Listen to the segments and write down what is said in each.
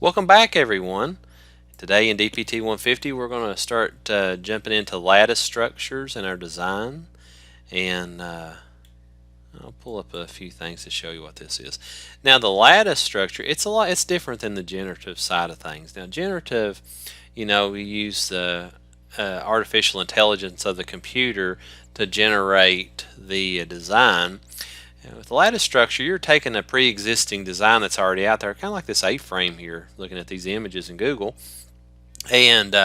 Welcome back, everyone. Today in DPT 150 we're going to start jumping into lattice structures in our design, and I'll pull up a few things to show you what this is. Now the lattice structure, it's different than the generative side of things. Now generative, we use the artificial intelligence of the computer to generate the design. With the lattice structure, you're taking a pre-existing design that's already out there, kind of like this A-frame here, looking at these images in Google, and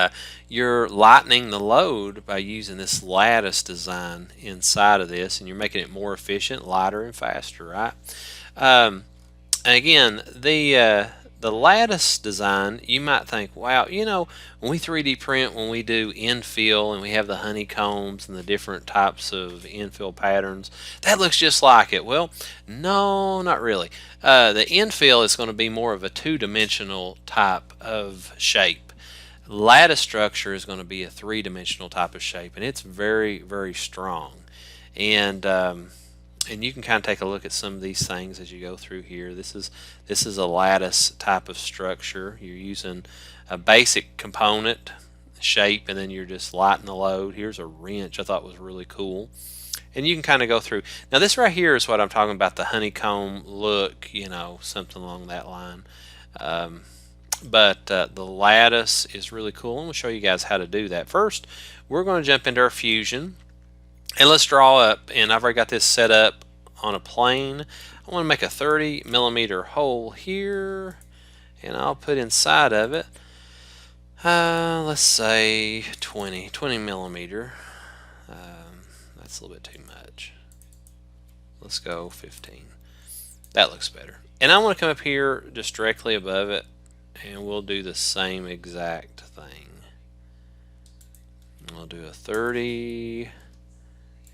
you're lightening the load by using this lattice design inside of this, and you're making it more efficient, lighter, and faster, right? And again, the lattice design, you might think, wow, when we 3D print, when we do infill and we have the honeycombs and the different types of infill patterns, that looks just like it. Well, no, not really. The infill is going to be more of a two-dimensional type of shape. Lattice structure is going to be a three-dimensional type of shape, and it's very, very strong. And you can kind of take a look at some of these things as you go through here. This is a lattice type of structure. You're using a basic component shape, and then you're just lightening the load. Here's a wrench I thought was really cool. And you can kind of go through. Now this right here is what I'm talking about, the honeycomb look, something along that line. But the lattice is really cool, and we'll show you guys how to do that. First, we're going to jump into our Fusion. And let's draw up, and I've already got this set up on a plane. I want to make a 30mm hole here, and I'll put inside of it, let's say 20mm. That's a little bit too much. Let's go 15. That looks better. And I want to come up here just directly above it, and we'll do the same exact thing. We'll do a 30.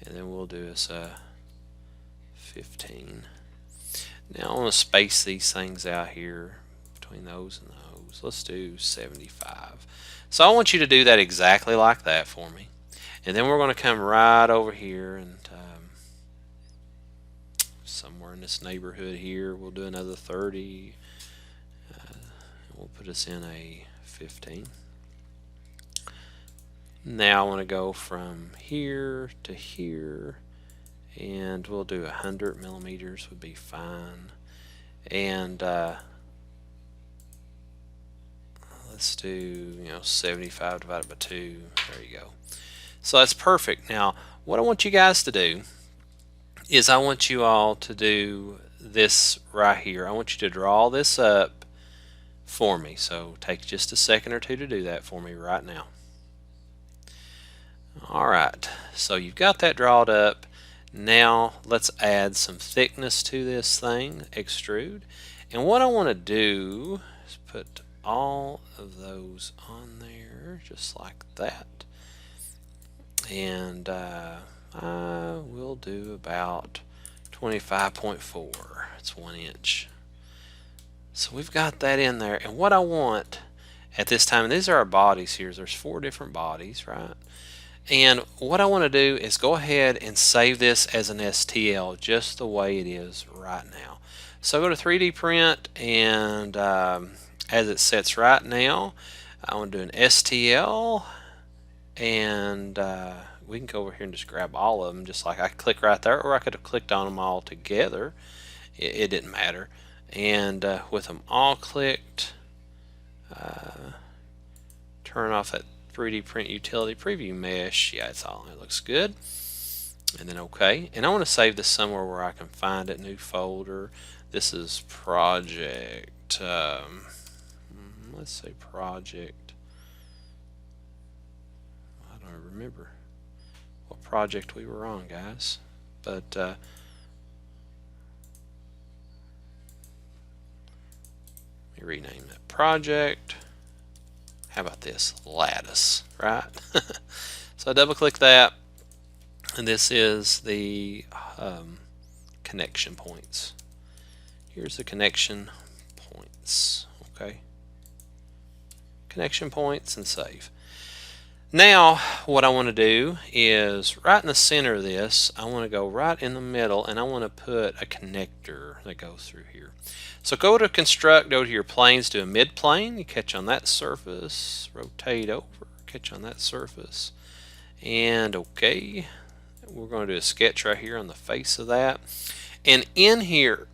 And then we'll do us a 15. Now I want to space these things out here between those and those. Let's do 75. So I want you to do that exactly like that for me. And then we're going to come right over here, and somewhere in this neighborhood here we'll do another 30. We'll put us in a 15. Now I want to go from here to here, and we'll do 100mm would be fine. And let's do 75 divided by 2. There you go. So that's perfect. Now what I want you guys to do is I want you all to do this right here. I want you to draw this up for me. So take just a second or two to do that for me right now. Alright, so you've got that drawn up. Now let's add some thickness to this thing, extrude. And what I want to do is put all of those on there just like that. And I will do about 25.4. It's 1 inch. So we've got that in there. And what I want at this time, and these are our bodies here. There's 4 different bodies, right? And what I want to do is go ahead and save this as an STL just the way it is right now. So go to 3D print, and as it sets right now, I want to do an STL, and we can go over here and just grab all of them, just like I click right there, or I could have clicked on them all together. It didn't matter. And with them all clicked, turn off that 3D print utility preview mesh. Yeah, it's all. It looks good. And then OK. And I want to save this somewhere where I can find it. New folder. This is project. Let's say project. I don't remember what project we were on, guys. But let me rename it. Project. How about this? Lattice, right? So I double click that, and this is the connection points. Here's the connection points, okay? Connection points, and save. Now what I want to do is right in the center of this, I want to go right in the middle and I want to put a connector that goes through here. So go to construct, go to your planes, do a mid plane, you catch on that surface, rotate over, catch on that surface, and okay, we're going to do a sketch right here on the face of that. And in here,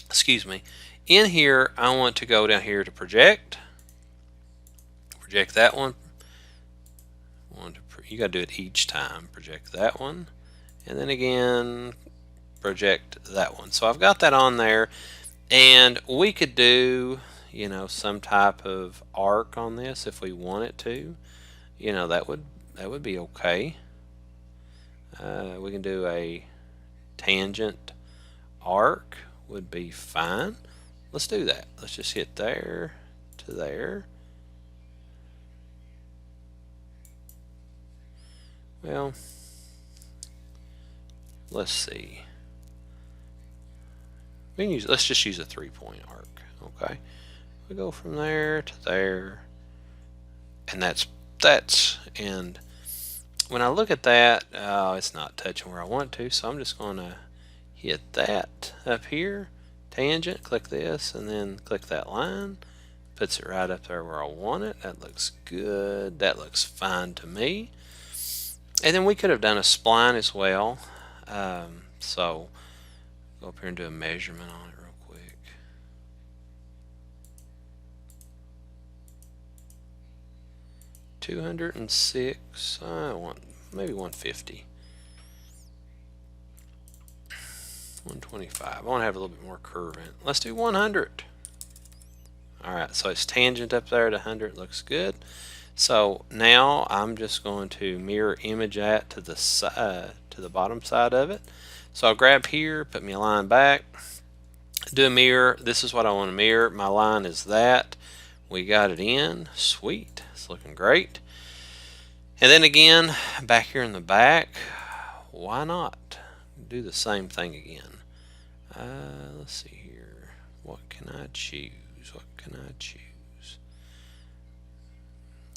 excuse me, in here I want to go down here to project that one. You got to do it each time. Project that one, and then again project that one. So I've got that on there, and we could do, you know, some type of arc on this if we wanted to. You know, that would be okay. We can do a tangent arc, would be fine. Let's do that. Let's just hit there to there. Well, let's see. We can use, let's just use a 3-point arc. Okay, we go from there to there, and that's and when I look at that, it's not touching where I want to, so I'm just going to hit that up here, tangent, click this, and then click that line. Puts it right up there where I want it. That looks good. That looks fine to me. And then we could have done a spline as well. So go up here and do a measurement on it real quick. $206. Maybe 150. 125. I want to have a little bit more curve in it. Let's do 100. Alright, so it's tangent up there to 100. Looks good. So now I'm just going to mirror image that to the bottom side of it. So I'll grab here, put me a line back, do a mirror. This is what I want to mirror. My line is that. We got it in. Sweet. It's looking great. And then again, back here in the back, why not do the same thing again? Let's see here. What can I choose? What can I choose?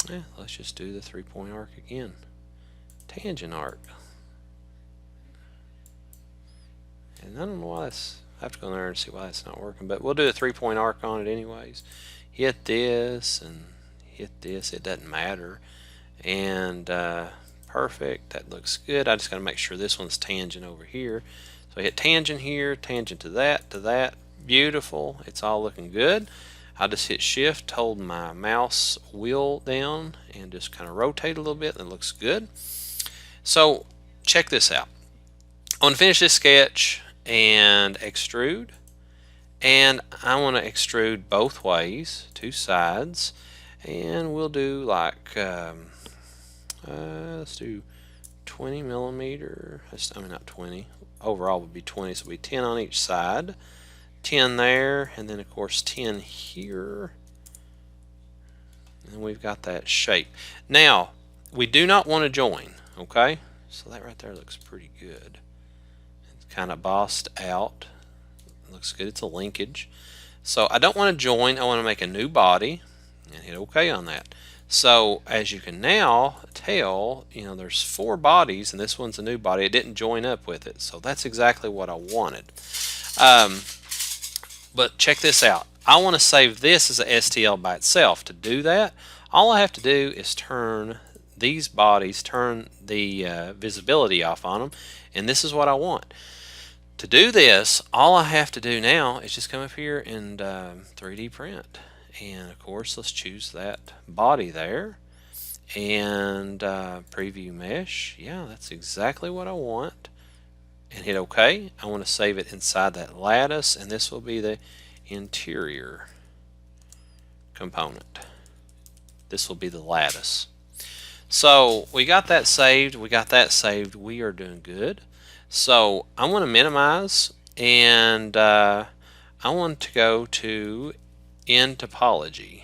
Yeah, let's just do the 3-point arc again. Tangent arc. And I don't know why that's, I have to go in there and see why that's not working, but we'll do a 3-point arc on it anyways. Hit this and hit this, it doesn't matter. And perfect, that looks good. I just got to make sure this one's tangent over here. So I hit tangent here, tangent to that, beautiful. It's all looking good. I'll just hit shift, hold my mouse wheel down and just kind of rotate a little bit, and it looks good. So check this out. I want to finish this sketch and extrude, and I want to extrude both ways, 2 sides, and we'll do like let's do 20 millimeter. I mean, not 20. Overall would be 20, so it'll be 10 on each side. 10 there, and then of course 10 here, and we've got that shape. Now we do not want to join, okay? So that right there looks pretty good. It's kind of bossed out. It looks good. It's a linkage. So I don't want to join. I want to make a new body and hit OK on that. So as you can now tell, you know, there's 4 bodies and this one's a new body. It didn't join up with it, so that's exactly what I wanted. But check this out. I want to save this as a STL by itself. To do that, all I have to do is turn these bodies, turn the visibility off on them, and this is what I want. To do this, all I have to do now is just come up here and 3D print. And of course, let's choose that body there and preview mesh. Yeah, that's exactly what I want. And hit OK. I want to save it inside that lattice, and this will be the interior component. This will be the lattice. So we got that saved. We got that saved. We are doing good. So I want to minimize, and I want to go to NTopology.